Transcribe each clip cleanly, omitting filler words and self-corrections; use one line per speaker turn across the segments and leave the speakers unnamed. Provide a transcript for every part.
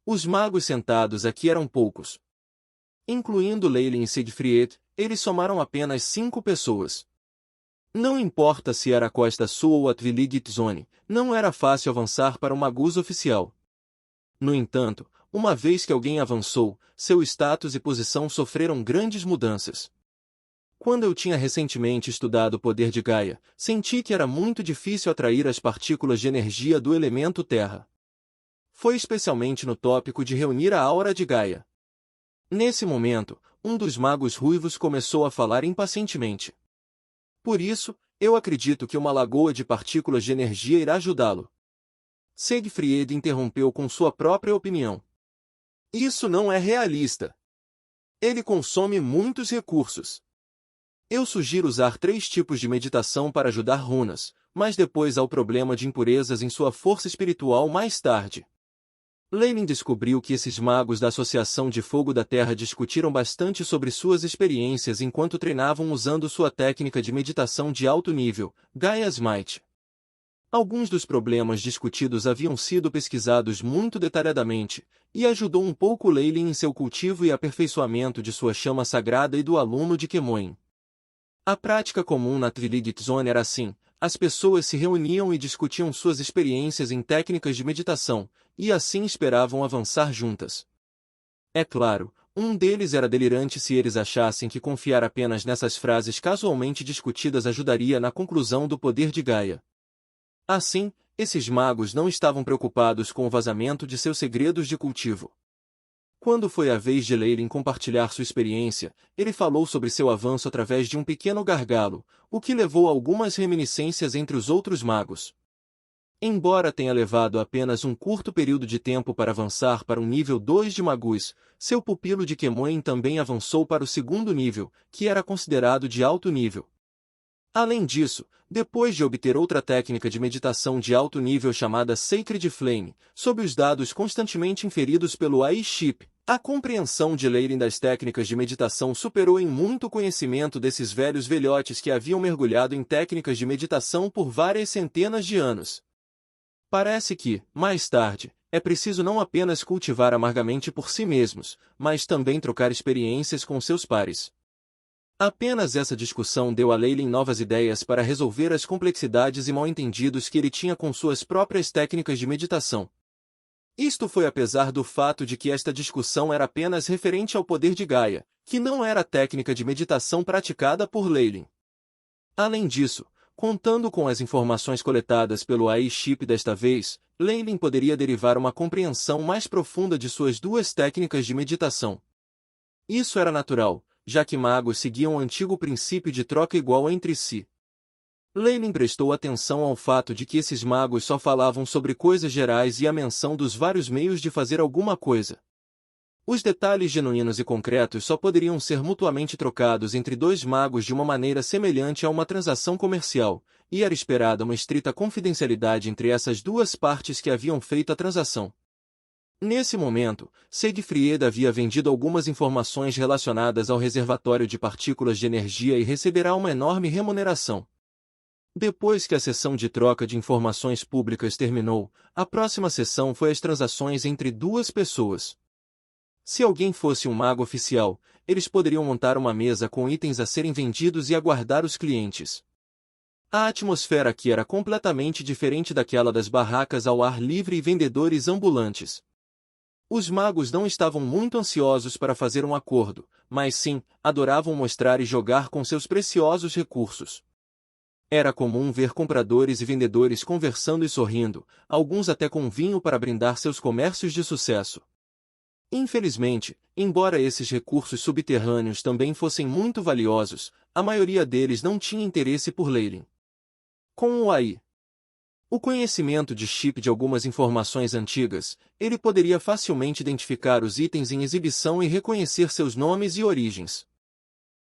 Os magos sentados aqui eram poucos. Incluindo Leylin e Siegfried, eles somaram apenas 5 pessoas. Não importa se era a Costa Sul ou a Twiligit Zone, não era fácil avançar para o Magus oficial. No entanto, uma vez que alguém avançou, seu status e posição sofreram grandes mudanças. Quando eu tinha recentemente estudado o poder de Gaia, senti que era muito difícil atrair as partículas de energia do elemento Terra. Foi especialmente no tópico de reunir a aura de Gaia. Nesse momento, um dos magos ruivos começou a falar impacientemente. Por isso, eu acredito que uma lagoa de partículas de energia irá ajudá-lo. Siegfried interrompeu com sua própria opinião. Isso não é realista. Ele consome muitos recursos. Eu sugiro usar 3 tipos de meditação para ajudar runas, mas depois há o problema de impurezas em sua força espiritual mais tarde. Lenin descobriu que esses magos da Associação de Fogo da Terra discutiram bastante sobre suas experiências enquanto treinavam usando sua técnica de meditação de alto nível, Gaia's Might. Alguns dos problemas discutidos haviam sido pesquisados muito detalhadamente, e ajudou um pouco Leylin em seu cultivo e aperfeiçoamento de sua chama sagrada e do aluno de Kemoin. A prática comum na Twiligit Zone era assim: as pessoas se reuniam e discutiam suas experiências em técnicas de meditação, e assim esperavam avançar juntas. É claro, um deles era delirante se eles achassem que confiar apenas nessas frases casualmente discutidas ajudaria na conclusão do poder de Gaia. Assim, esses magos não estavam preocupados com o vazamento de seus segredos de cultivo. Quando foi a vez de Leylin compartilhar sua experiência, ele falou sobre seu avanço através de um pequeno gargalo, o que levou a algumas reminiscências entre os outros magos. Embora tenha levado apenas um curto período de tempo para avançar para o nível 2 de Magus, seu pupilo de Kemoin também avançou para o segundo nível, que era considerado de alto nível. Além disso, depois de obter outra técnica de meditação de alto nível chamada Sacred Flame, sob os dados constantemente inferidos pelo AI-Chip, a compreensão de Leylin das técnicas de meditação superou em muito o conhecimento desses velhos velhotes que haviam mergulhado em técnicas de meditação por várias centenas de anos. Parece que, mais tarde, é preciso não apenas cultivar amargamente por si mesmos, mas também trocar experiências com seus pares. Apenas essa discussão deu a Leylin novas ideias para resolver as complexidades e mal-entendidos que ele tinha com suas próprias técnicas de meditação. Isto foi apesar do fato de que esta discussão era apenas referente ao poder de Gaia, que não era a técnica de meditação praticada por Leylin. Além disso, contando com as informações coletadas pelo AI-Chip desta vez, Leylin poderia derivar uma compreensão mais profunda de suas duas técnicas de meditação. Isso era natural, já que magos seguiam o antigo princípio de troca igual entre si. Leylin prestou atenção ao fato de que esses magos só falavam sobre coisas gerais e a menção dos vários meios de fazer alguma coisa. Os detalhes genuínos e concretos só poderiam ser mutuamente trocados entre dois magos de uma maneira semelhante a uma transação comercial, e era esperada uma estrita confidencialidade entre essas duas partes que haviam feito a transação. Nesse momento, Siegfried havia vendido algumas informações relacionadas ao reservatório de partículas de energia e receberá uma enorme remuneração. Depois que a sessão de troca de informações públicas terminou, a próxima sessão foi as transações entre duas pessoas. Se alguém fosse um mago oficial, eles poderiam montar uma mesa com itens a serem vendidos e aguardar os clientes. A atmosfera aqui era completamente diferente daquela das barracas ao ar livre e vendedores ambulantes. Os magos não estavam muito ansiosos para fazer um acordo, mas sim, adoravam mostrar e jogar com seus preciosos recursos. Era comum ver compradores e vendedores conversando e sorrindo, alguns até com vinho para brindar seus comércios de sucesso. Infelizmente, embora esses recursos subterrâneos também fossem muito valiosos, a maioria deles não tinha interesse por Leylin. Com o AI, o conhecimento de chip de algumas informações antigas, ele poderia facilmente identificar os itens em exibição e reconhecer seus nomes e origens.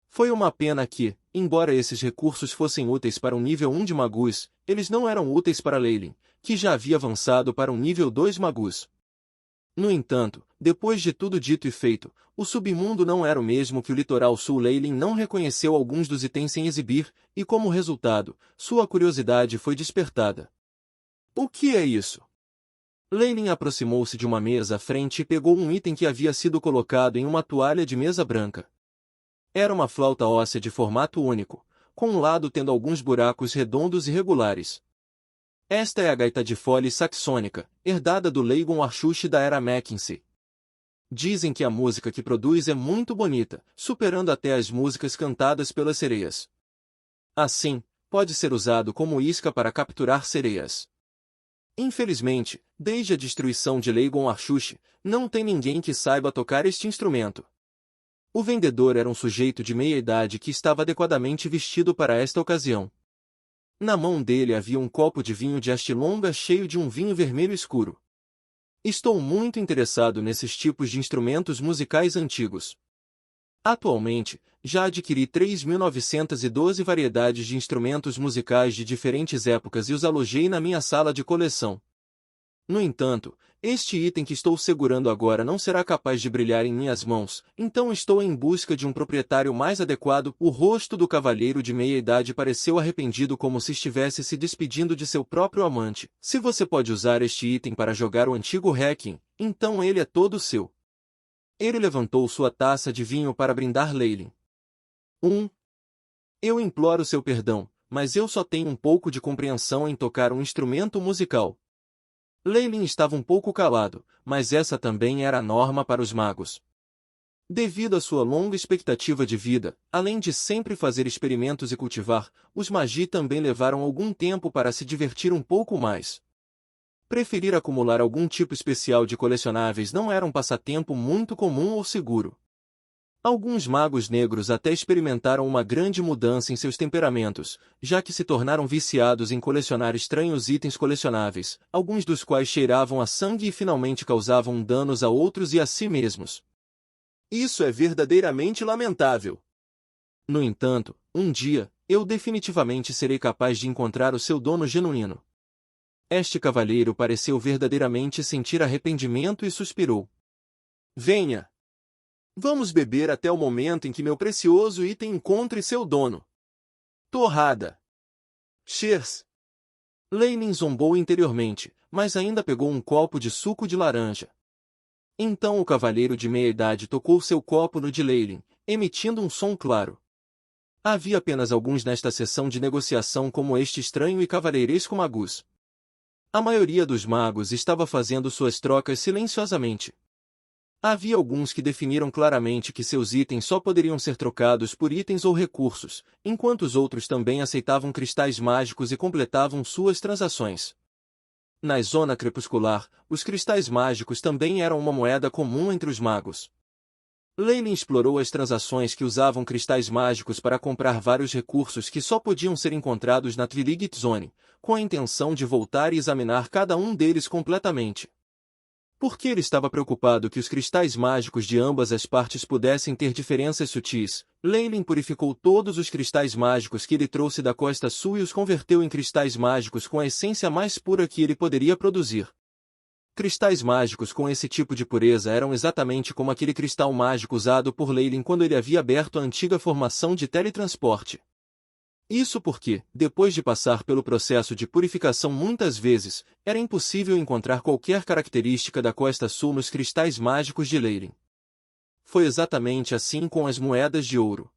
Foi uma pena que, embora esses recursos fossem úteis para um nível 1 de Magus, eles não eram úteis para Leylin, que já havia avançado para um nível 2 Magus. No entanto, depois de tudo dito e feito, o submundo não era o mesmo que o litoral sul. Leylin não reconheceu alguns dos itens sem exibir, e como resultado, sua curiosidade foi despertada. O que é isso? Leilin aproximou-se de uma mesa à frente e pegou um item que havia sido colocado em uma toalha de mesa branca. Era uma flauta óssea de formato único, com um lado tendo alguns buracos redondos e regulares. Esta é a gaita de fole saxônica, herdada do Leighton Archuche da era Mackenzie. Dizem que a música que produz é muito bonita, superando até as músicas cantadas pelas sereias. Assim, pode ser usado como isca para capturar sereias. Infelizmente, desde a destruição de Leighton Archuche, não tem ninguém que saiba tocar este instrumento. O vendedor era um sujeito de meia-idade que estava adequadamente vestido para esta ocasião. Na mão dele havia um copo de vinho de haste longa cheio de um vinho vermelho escuro. Estou muito interessado nesses tipos de instrumentos musicais antigos. Atualmente, já adquiri 3.912 variedades de instrumentos musicais de diferentes épocas e os alojei na minha sala de coleção. No entanto, este item que estou segurando agora não será capaz de brilhar em minhas mãos, então estou em busca de um proprietário mais adequado. O rosto do cavalheiro de meia-idade pareceu arrependido, como se estivesse se despedindo de seu próprio amante. Se você pode usar este item para jogar o antigo Requiem, então ele é todo seu. Ele levantou sua taça de vinho para brindar Leilin. Eu imploro seu perdão, mas eu só tenho um pouco de compreensão em tocar um instrumento musical. Leilin estava um pouco calado, mas essa também era a norma para os magos. Devido à sua longa expectativa de vida, além de sempre fazer experimentos e cultivar, os magi também levaram algum tempo para se divertir um pouco mais. Preferir acumular algum tipo especial de colecionáveis não era um passatempo muito comum ou seguro. Alguns magos negros até experimentaram uma grande mudança em seus temperamentos, já que se tornaram viciados em colecionar estranhos itens colecionáveis, alguns dos quais cheiravam a sangue e finalmente causavam danos a outros e a si mesmos. Isso é verdadeiramente lamentável. No entanto, um dia, eu definitivamente serei capaz de encontrar o seu dono genuíno. Este cavalheiro pareceu verdadeiramente sentir arrependimento e suspirou. Venha! Vamos beber até o momento em que meu precioso item encontre seu dono. Torrada. Cheers. Leilin zombou interiormente, mas ainda pegou um copo de suco de laranja. Então o cavalheiro de meia-idade tocou seu copo no de Leilin, emitindo um som claro. Havia apenas alguns nesta sessão de negociação como este estranho e cavalheiresco magus. A maioria dos magos estava fazendo suas trocas silenciosamente. Havia alguns que definiram claramente que seus itens só poderiam ser trocados por itens ou recursos, enquanto os outros também aceitavam cristais mágicos e completavam suas transações. Na zona crepuscular, os cristais mágicos também eram uma moeda comum entre os magos. Leilin explorou as transações que usavam cristais mágicos para comprar vários recursos que só podiam ser encontrados na Twiligate Zone, com a intenção de voltar e examinar cada um deles completamente. Porque ele estava preocupado que os cristais mágicos de ambas as partes pudessem ter diferenças sutis, Leilin purificou todos os cristais mágicos que ele trouxe da Costa Sul e os converteu em cristais mágicos com a essência mais pura que ele poderia produzir. Cristais mágicos com esse tipo de pureza eram exatamente como aquele cristal mágico usado por Leilin quando ele havia aberto a antiga formação de teletransporte. Isso porque, depois de passar pelo processo de purificação muitas vezes, era impossível encontrar qualquer característica da Costa Sul nos cristais mágicos de Leilin. Foi exatamente assim com as moedas de ouro.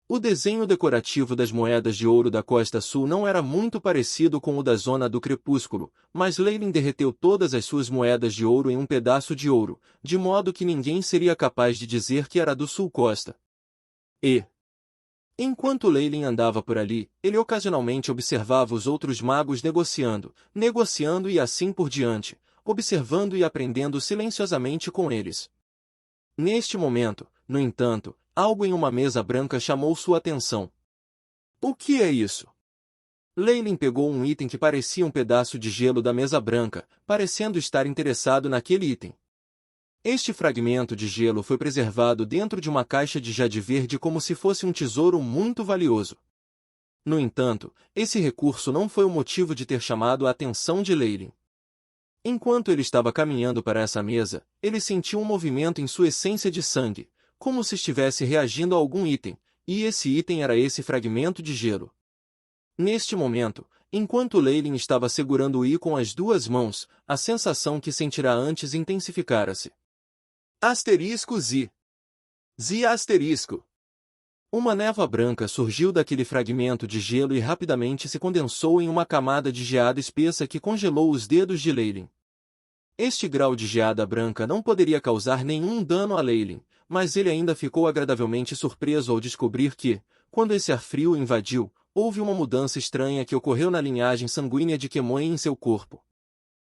O desenho decorativo das moedas de ouro da Costa Sul não era muito parecido com o da Zona do Crepúsculo, mas Leilin derreteu todas as suas moedas de ouro em um pedaço de ouro, de modo que ninguém seria capaz de dizer que era do Sul Costa. Enquanto Leilin andava por ali, ele ocasionalmente observava os outros magos negociando e assim por diante, observando e aprendendo silenciosamente com eles. Neste momento, no entanto, algo em uma mesa branca chamou sua atenção. O que é isso? Leilin pegou um item que parecia um pedaço de gelo da mesa branca, parecendo estar interessado naquele item. Este fragmento de gelo foi preservado dentro de uma caixa de jade verde como se fosse um tesouro muito valioso. No entanto, esse recurso não foi o motivo de ter chamado a atenção de Leilin. Enquanto ele estava caminhando para essa mesa, ele sentiu um movimento em sua essência de sangue, como se estivesse reagindo a algum item, e esse item era esse fragmento de gelo. Neste momento, enquanto Leylin estava segurando o com as duas mãos, a sensação que sentirá antes intensificara-se. Asterisco Z. Z asterisco. Uma névoa branca surgiu daquele fragmento de gelo e rapidamente se condensou em uma camada de geada espessa que congelou os dedos de Leylin. Este grau de geada branca não poderia causar nenhum dano a Leylin, mas ele ainda ficou agradavelmente surpreso ao descobrir que, quando esse ar frio o invadiu, houve uma mudança estranha que ocorreu na linhagem sanguínea de Kemoe em seu corpo.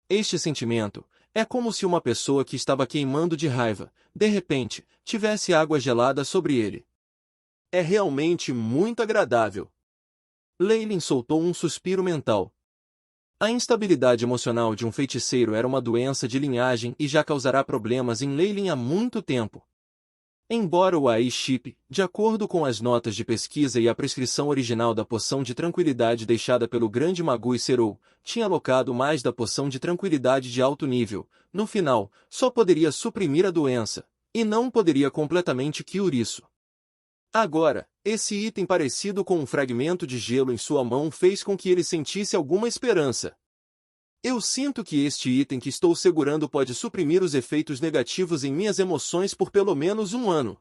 Este sentimento é como se uma pessoa que estava queimando de raiva, de repente, tivesse água gelada sobre ele. É realmente muito agradável. Leylin soltou um suspiro mental. A instabilidade emocional de um feiticeiro era uma doença de linhagem e já causará problemas em Leylin há muito tempo. Embora o AI-Chip, de acordo com as notas de pesquisa e a prescrição original da poção de tranquilidade deixada pelo grande Magui Serou, tinha alocado mais da poção de tranquilidade de alto nível, no final, só poderia suprimir a doença, e não poderia completamente curar isso. Agora, esse item parecido com um fragmento de gelo em sua mão fez com que ele sentisse alguma esperança. Eu sinto que este item que estou segurando pode suprimir os efeitos negativos em minhas emoções por pelo menos um ano.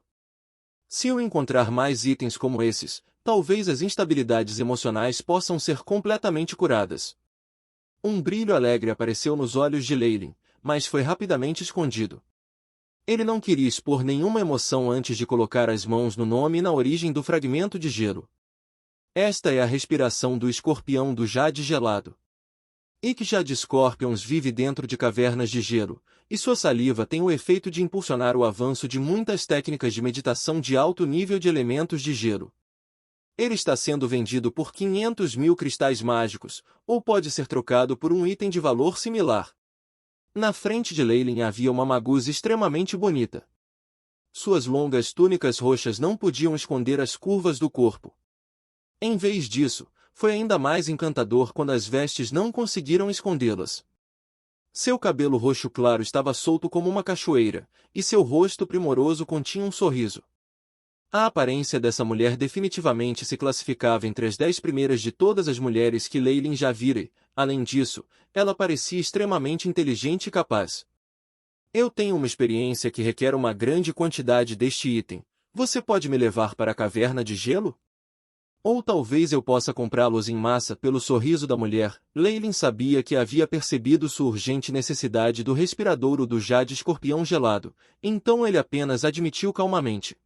Se eu encontrar mais itens como esses, talvez as instabilidades emocionais possam ser completamente curadas. Um brilho alegre apareceu nos olhos de Leylin, mas foi rapidamente escondido. Ele não queria expor nenhuma emoção antes de colocar as mãos no nome e na origem do fragmento de gelo. Esta é a respiração do escorpião do Jade gelado. Ikjad Scorpions vive dentro de cavernas de gelo, e sua saliva tem o efeito de impulsionar o avanço de muitas técnicas de meditação de alto nível de elementos de gelo. Ele está sendo vendido por 500.000 cristais mágicos, ou pode ser trocado por um item de valor similar. Na frente de Leylin havia uma Maguz extremamente bonita. Suas longas túnicas roxas não podiam esconder as curvas do corpo. Em vez disso, foi ainda mais encantador quando as vestes não conseguiram escondê-las. Seu cabelo roxo claro estava solto como uma cachoeira, e seu rosto primoroso continha um sorriso. A aparência dessa mulher definitivamente se classificava entre as 10 primeiras de todas as mulheres que Leylin já vira e, além disso, ela parecia extremamente inteligente e capaz. Eu tenho uma experiência que requer uma grande quantidade deste item. Você pode me levar para a caverna de gelo? Ou talvez eu possa comprá-los em massa pelo sorriso da mulher. Leylin sabia que havia percebido sua urgente necessidade do respiradouro do Jade Escorpião gelado, então ele apenas admitiu calmamente.